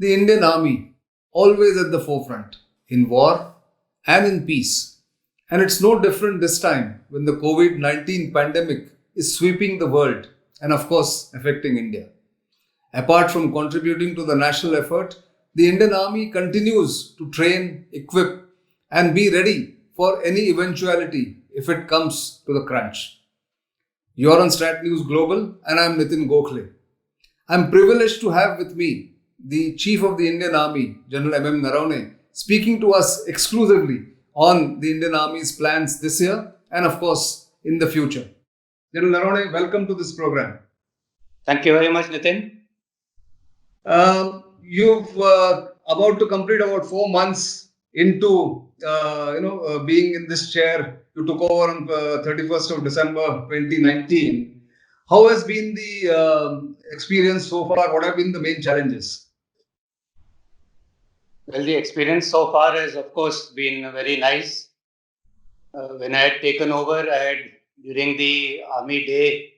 The Indian Army, always at the forefront, in war and in peace. And it's no different this time when the COVID 19 pandemic is sweeping the world and, of course, affecting India. Apart from contributing to the national effort, the Indian Army continues to train, equip, and be ready for any eventuality if it comes to the crunch. You're on Strat News Global, and I'm Nitin Gokhale. I'm privileged to have with me the Chief of the Indian Army, General M.M. Naravane, speaking to us exclusively on the Indian Army's plans this year and, of course, in the future. General Naravane, welcome to this program. Thank you very much, Nitin. You've about to complete about 4 months into being in this chair. You took over on 31st of December 2019. How has been the experience so far? What have been the main challenges? Well, the experience so far has, of course, been very nice. When I had taken over, during the Army Day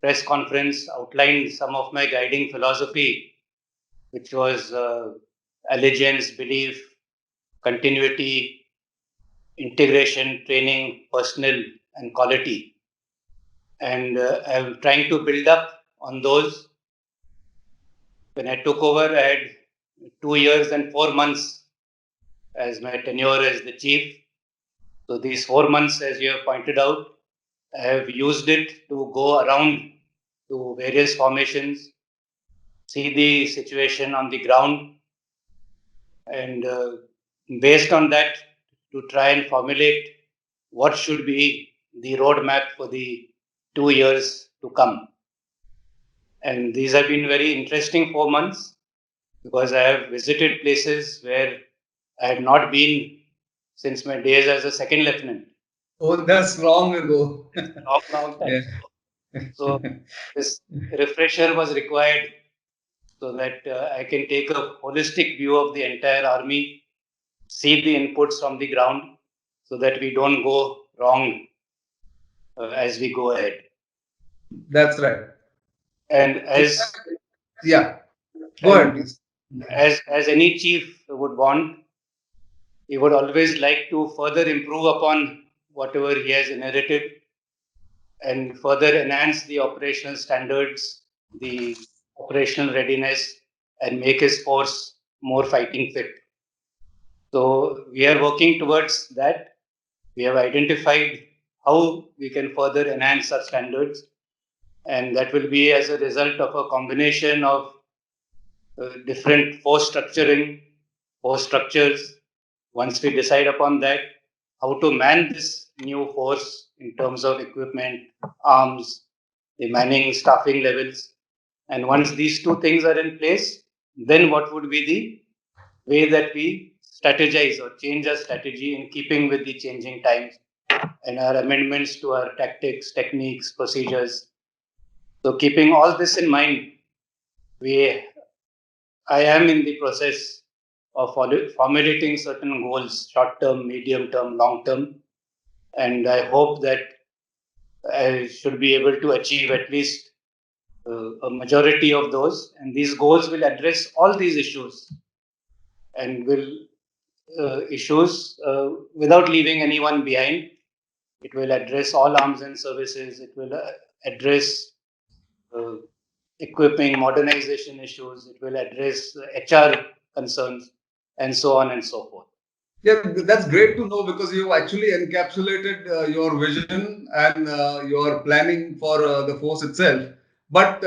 press conference, outlined some of my guiding philosophy, which was allegiance, belief, continuity, integration, training, personal, and quality. And I'm trying to build up on those. When I took over, I had 2 years and 4 months as my tenure as the chief. So these 4 months, as you have pointed out, I have used it to go around to various formations, see the situation on the ground, and based on that, to try and formulate what should be the roadmap for the 2 years to come. And these have been very interesting 4 months because I have visited places where I had not been since my days as a second lieutenant. Oh, that's long ago. Long time. Yeah. So this refresher was required so that I can take a holistic view of the entire army, see the inputs from the ground so that we don't go wrong as we go ahead. That's right. And as yeah, go ahead, please. As any chief would want, he would always like to further improve upon whatever he has inherited and further enhance the operational standards, the operational readiness, and make his force more fighting fit. So we are working towards that. We have identified how we can further enhance our standards, and that will be as a result of a combination of different force structuring, force structures. Once we decide upon that, how to man this new force in terms of equipment, arms, the manning, staffing levels. And once these two things are in place, then what would be the way that we strategize or change our strategy in keeping with the changing times and our amendments to our tactics, techniques, procedures. So keeping all this in mind, I am in the process of formulating certain goals, short term, medium term, long term. And I hope that I should be able to achieve at least a majority of those. And these goals will address all these issues and will issues without leaving anyone behind. It will address all arms and services. It will address equipping, modernization issues. It will address HR concerns, and so on and so forth. Yeah, that's great to know because you actually encapsulated your vision and your planning for the force itself. But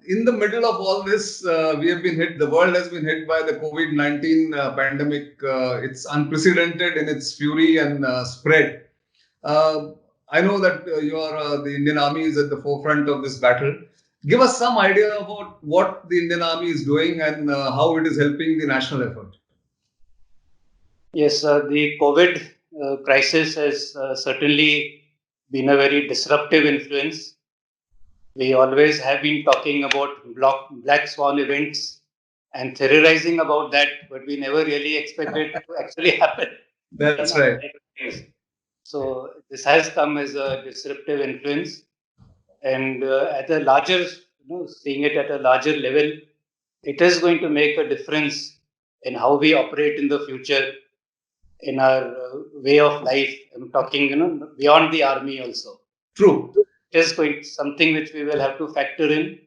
in the middle of all this, we have been hit, the world has been hit by the COVID 19 pandemic. It's unprecedented in its fury and spread. I know that the Indian Army is at the forefront of this battle. Give us some idea about what the Indian Army is doing and how it is helping the national effort. Yes, the COVID crisis has certainly been a very disruptive influence. We always have been talking about black swan events and theorizing about that, but we never really expected it to actually happen. That's right. So this has come as a disruptive influence, and at a larger, seeing it at a larger level, it is going to make a difference in how we operate in the future, in our way of life. I'm talking, beyond the army also. True. It is going something which we will have to factor in.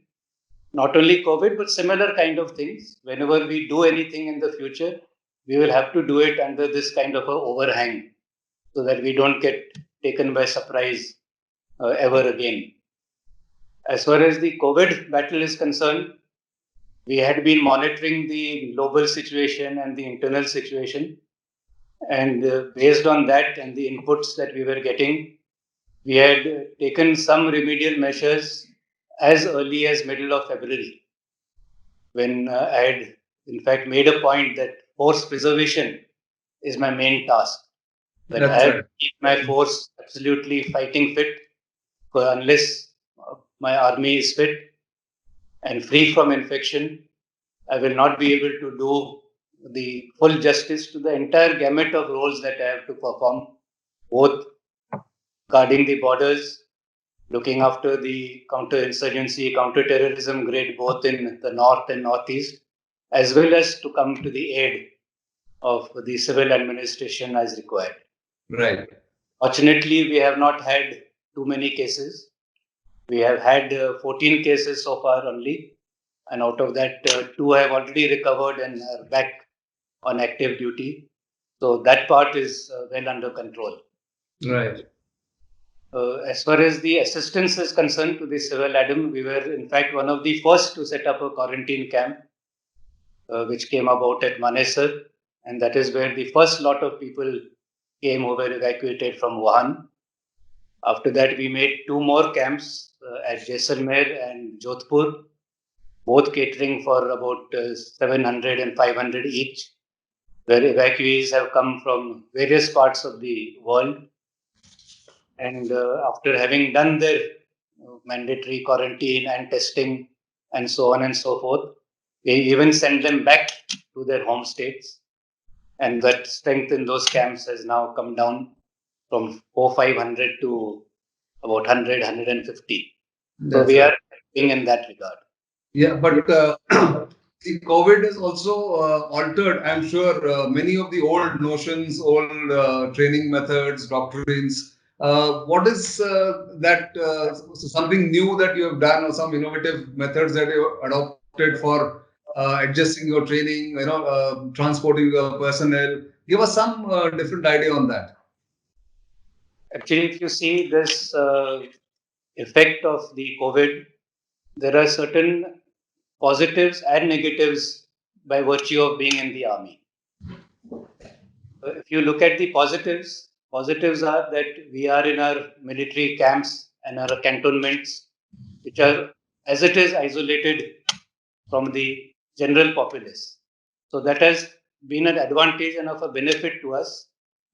Not only COVID, but similar kind of things. Whenever we do anything in the future, we will have to do it under this kind of a overhang, so that we don't get taken by surprise ever again. As far as the COVID battle is concerned, we had been monitoring the global situation and the internal situation. And based on that and the inputs that we were getting, we had taken some remedial measures as early as middle of February, when I had, in fact, made a point that force preservation is my main task. That I That's have right. to keep my force absolutely fighting fit, unless my army is fit and free from infection, I will not be able to do the full justice to the entire gamut of roles that I have to perform, both guarding the borders, looking after the counter-insurgency, counter-terrorism grid, both in the north and northeast, as well as to come to the aid of the civil administration as required. Right. Fortunately, we have not had too many cases. We have had 14 cases so far only, and out of that, two have already recovered and are back on active duty. So that part is well under control. Right. As far as the assistance is concerned to the civil Adam, we were in fact one of the first to set up a quarantine camp, which came about at Manesar, and that is where the first lot of people came who were evacuated from Wuhan. After that, we made two more camps at Jaisalmer and Jodhpur, both catering for about 700 and 500 each, where evacuees have come from various parts of the world. And after having done their mandatory quarantine and testing and so on and so forth, we even send them back to their home states. And that strength in those camps has now come down from 500 to about 100, 150. So That's we right. are helping in that regard. Yeah, but the COVID has also altered, I'm sure, many of the old notions, old training methods, doctrines. What is something new that you have done, or some innovative methods that you have adopted for adjusting your training, transporting your personnel? Give us some different idea on that. Actually, if you see this effect of the COVID, there are certain positives and negatives by virtue of being in the army. If you look at the positives, positives are that we are in our military camps and our cantonments, which are, as it is, isolated from the general populace. So that has been an advantage and of a benefit to us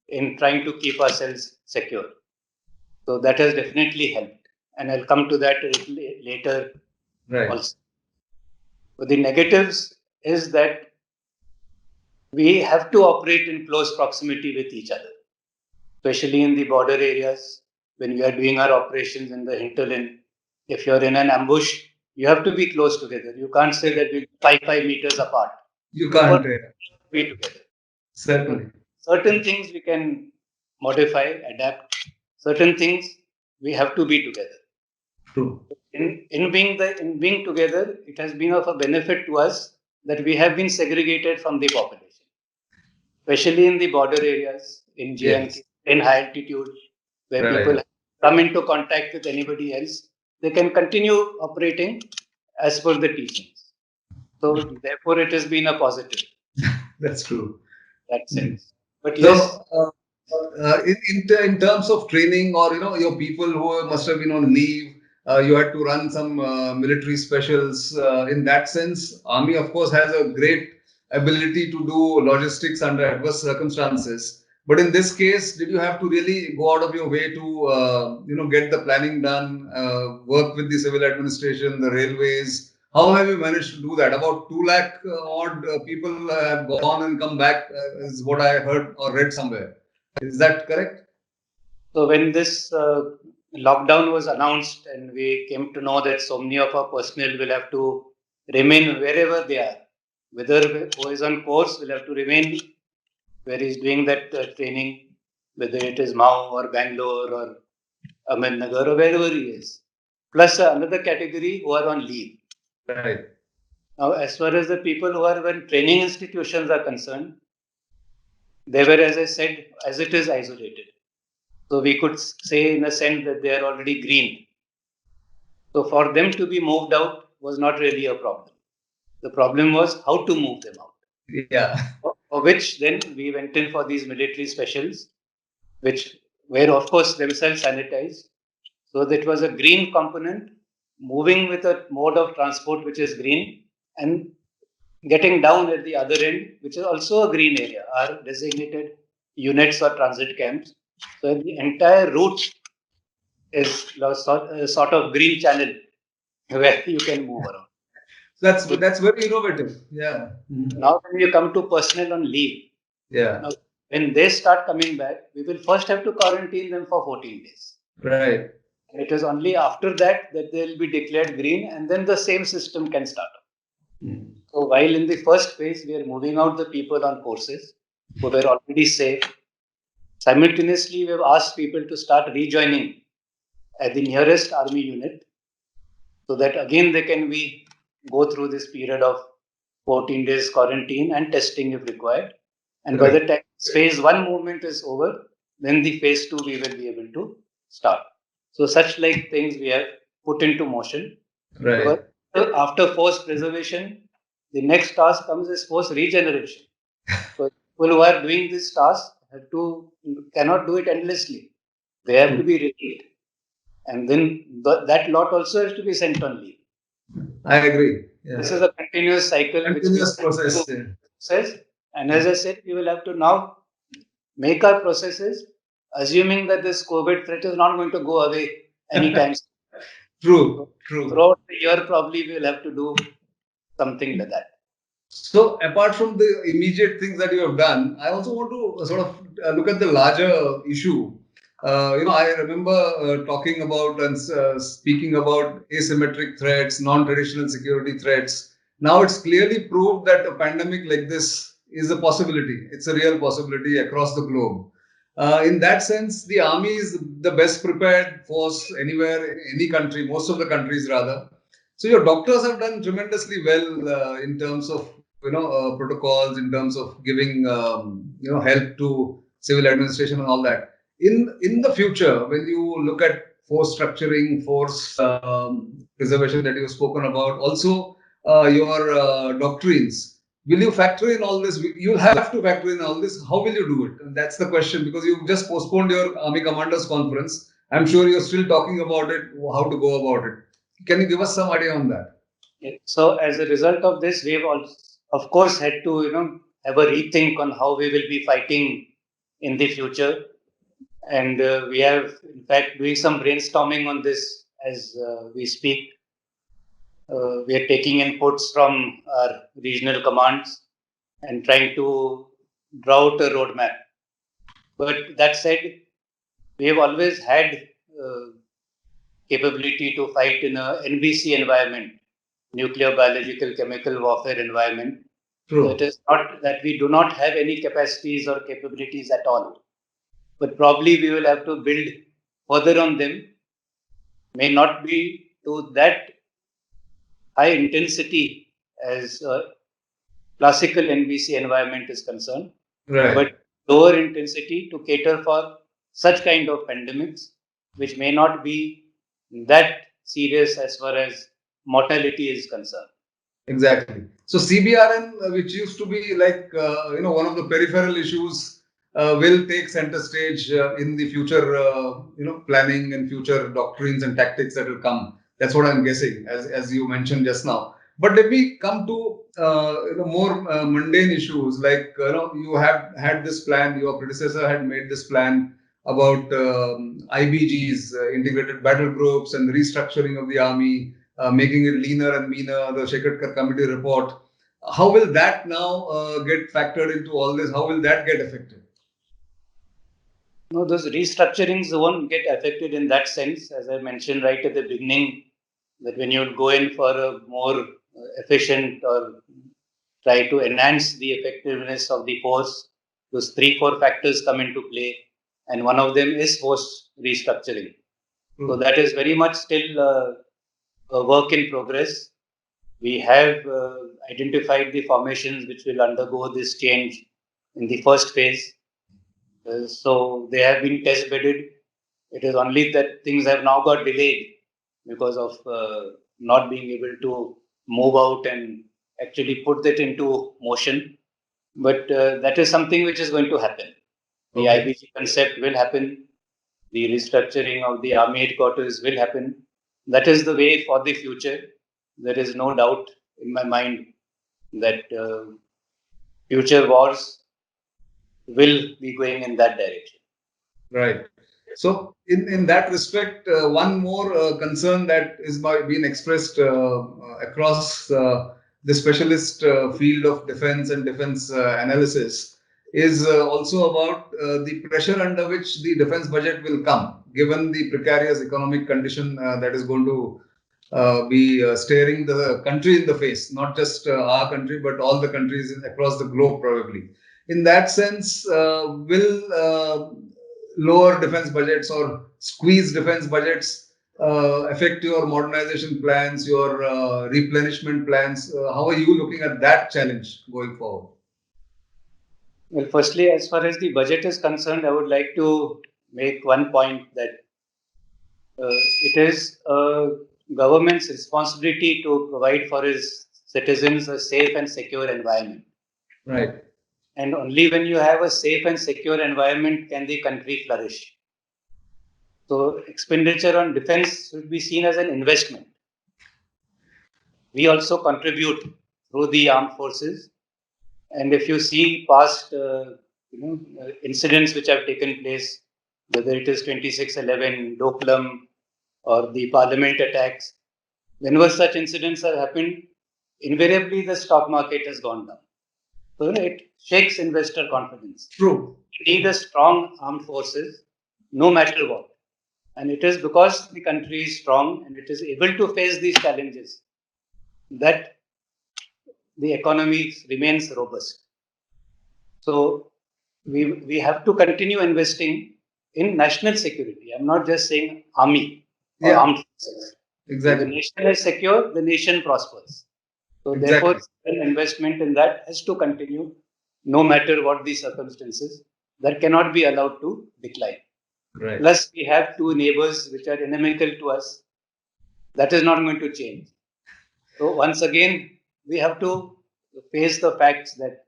in trying to keep ourselves secure. So that has definitely helped. And I'll come to that a little later Right. also. But the negatives is that we have to operate in close proximity with each other, especially in the border areas when we are doing our operations in the hinterland. If you're in an ambush, you have to be close together. You can't say that we're 5 meters apart. You You can't, first be together. So certainly. certain things we can modify, adapt. Certain things we have to be together. True. In being together, it has been of a benefit to us that we have been segregated from the population, especially in the border areas, in Yes. JNK, in high altitude, where people Right. come into contact with anybody else, they can continue operating as per the teachings. So therefore, it has been a positive That's true. in that Mm. sense. But yes, So, in terms of training, or your people who must have been on leave, you had to run some military specials. In that sense, army of course has a great ability to do logistics under adverse circumstances. But in this case, did you have to really go out of your way to get the planning done, work with the civil administration, the railways? How have you managed to do that? About 2 lakh odd people have gone and come back, is what I heard or read somewhere. Is that correct? so when this lockdown was announced and we came to know that so many of our personnel will have to remain wherever they are. Whether who is on course will have to remain where he is doing that training, whether it is Mao or Bangalore or Ahmednagar or wherever he is. Plus another category who are on leave. Right. Now, as far as the people who are in training institutions are concerned, they were, as I said, as it is isolated. So we could say, in a sense, that they are already green. So for them to be moved out was not really a problem. The problem was how to move them out. Yeah. For which then we went in for these military specials, which were of course themselves sanitized. So that was a green component moving with a mode of transport which is green and getting down at the other end, which is also a green area, are designated units or transit camps. So the entire route is a sort of green channel where you can move around. That's very innovative. Yeah. Now, when you come to personnel on leave, Yeah. now, when they start coming back, we will first have to quarantine them for 14 days. Right. It is only after that that they will be declared green, and then the same system can start. So while in the first phase we are moving out the people on courses who were already safe, simultaneously we have asked people to start rejoining at the nearest army unit, so that again they can be go through this period of 14 days quarantine and testing if required. And by the time phase one movement is over, then the phase two we will be able to start. So such like things we have put into motion. Right. But after force preservation, the next task comes is force regeneration. So people who are doing this task cannot do it endlessly. They have to be relieved. And then that lot also has to be sent on leave. I agree. Yeah. This is a continuous cycle. Continuous process. And as I said, we will have to now make our processes assuming that this COVID threat is not going to go away anytime soon. True. Throughout the year, probably we will have to do something like that. So, apart from the immediate things that you have done, I also want to sort of look at the larger issue. I remember talking about and speaking about asymmetric threats, non-traditional security threats. Now it's clearly proved that a pandemic like this is a possibility. It's a real possibility across the globe. In that sense, the army is the best prepared force anywhere, in any country, most of the countries rather. So your doctors have done tremendously well in terms of protocols, in terms of giving help to civil administration and all that. In the future, when you look at force structuring, force preservation that you've spoken about, also your doctrines, will you factor in all this? You'll have to factor in all this. How will you do it? And that's the question, because you've just postponed your Army Commanders Conference. I'm sure you're still talking about it, how to go about it. Can you give us some idea on that? So, as a result of this, we've also, of course, had to have a rethink on how we will be fighting in the future, and we have, in fact, doing some brainstorming on this as we speak. We are taking inputs from our regional commands and trying to draw out a roadmap. But that said, we have always had capability to fight in a NBC environment, nuclear, biological, chemical warfare environment. True. So it is not that we do not have any capacities or capabilities at all, but probably we will have to build further on them. May not be to that high intensity as classical NBC environment is concerned, right, but lower intensity to cater for such kind of pandemics, which may not be that serious as far as mortality is concerned. Exactly. So CBRN, which used to be like one of the peripheral issues, will take center stage in the future, planning and future doctrines and tactics that will come. That's what I'm guessing, as you mentioned just now. But let me come to more mundane issues, like you have had this plan. Your predecessor had made this plan about IBGs, integrated battle groups, and the restructuring of the army, making it leaner and meaner, the Shekatkar committee report. How will that now get factored into all this? How will that get affected? No, those restructurings won't get affected in that sense, as I mentioned right at the beginning, that when you go in for a more efficient or try to enhance the effectiveness of the force, those 3, 4 factors come into play, and one of them is force restructuring. So that is very much still a work in progress. We have identified the formations which will undergo this change in the first phase. So they have been test bedded. It is only that things have now got delayed because of not being able to move out and actually put that into motion. But that is something which is going to happen. The Okay. IBG concept will happen. The restructuring of the army headquarters will happen. That is the way for the future. There is no doubt in my mind that future wars will be going in that direction. Right. So, in that respect, one more concern that is being expressed across the specialist field of defense and defense analysis is also about the pressure under which the defense budget will come, given the precarious economic condition that is going to be staring the country in the face, not just our country, but all the countries across the globe, probably. In that sense, will lower defense budgets or squeeze defense budgets affect your modernization plans, your replenishment plans? How are you looking at that challenge going forward? Well, firstly, as far as the budget is concerned, I would like to make one point that it is a government's responsibility to provide for its citizens a safe and secure environment. Right. And only when you have a safe and secure environment can the country flourish. So, expenditure on defense should be seen as an investment. We also contribute through the armed forces. And if you see past incidents which have taken place, whether it is 26/11, Doklam, or the parliament attacks, whenever such incidents have happened, invariably the stock market has gone down. So it shakes investor confidence. True. We need a strong armed forces, no matter what. And it is because the country is strong and it is able to face these challenges that the economy remains robust. So we have to continue investing in national security. I'm not just saying army or Yeah. armed forces. Exactly. If the nation is secure, the nation prospers. So Exactly. therefore, an investment in that has to continue no matter what the circumstances. That cannot be allowed to decline. Right. Plus, we have two neighbors which are inimical to us. That is not going to change. So once again, we have to face the facts that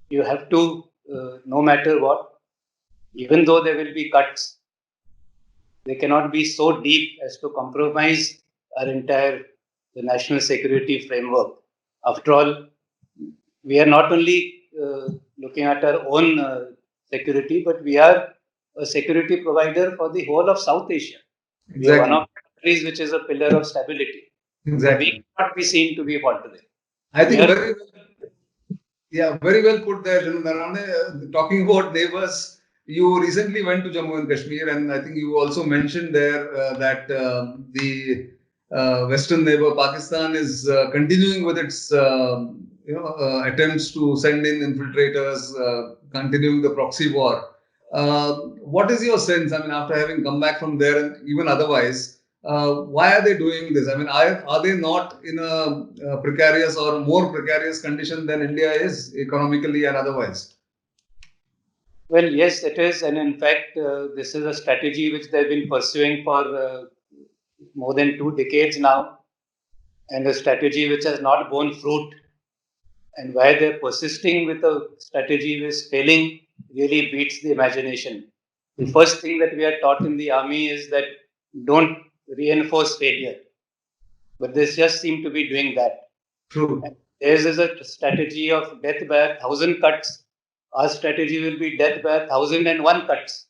you have to, no matter what, even though there will be cuts, they cannot be so deep as to compromise our entire the national security framework. After all, we are not only looking at our own security, but we are a security provider for the whole of South Asia. We are one Exactly. of the countries which is a pillar of stability. So Exactly. we cannot be seen to be faltering. I think Here, very well put there, General Narane. Talking about neighbors, you recently went to Jammu and Kashmir, and I think you also mentioned there that the Western neighbor Pakistan is continuing with its attempts to send in infiltrators, continuing the proxy war. What is your sense? I mean, after having come back from there, and even otherwise, why are they doing this? I mean, are they not in a precarious or more precarious condition than India is economically and otherwise? well, yes, it is. And in fact, this is a strategy which they've been pursuing for more than 2 decades now, and a strategy which has not borne fruit. And why they're persisting with a strategy which is failing really beats the imagination. The first thing that we are taught in the army is that don't reinforce failure. But they just seem to be doing that. True. And theirs is a strategy of death by 1,000 cuts. Our strategy will be death by 1,001 cuts.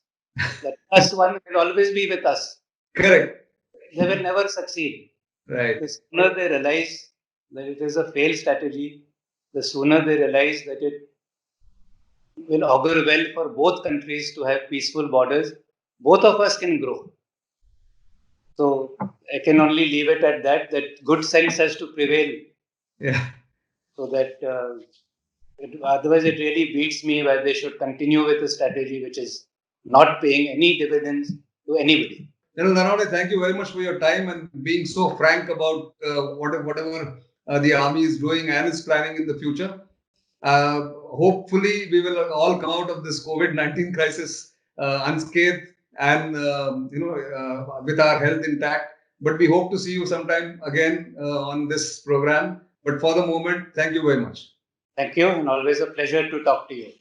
That plus one will always be with us. Correct. They will never succeed. Right. The sooner they realize that it is a failed strategy, the sooner they realize that it will augur well for both countries to have peaceful borders, both of us can grow. So I can only leave it at that, that good sense has to prevail Yeah. so that otherwise it really beats me why they should continue with a strategy which is not paying any dividends to anybody. General Naravane, thank you very much for your time and being so frank about whatever the army is doing and is planning in the future. Hopefully, we will all come out of this COVID-19 crisis unscathed and with our health intact. But we hope to see you sometime again on this program. But for the moment, thank you very much. Thank you, and always a pleasure to talk to you.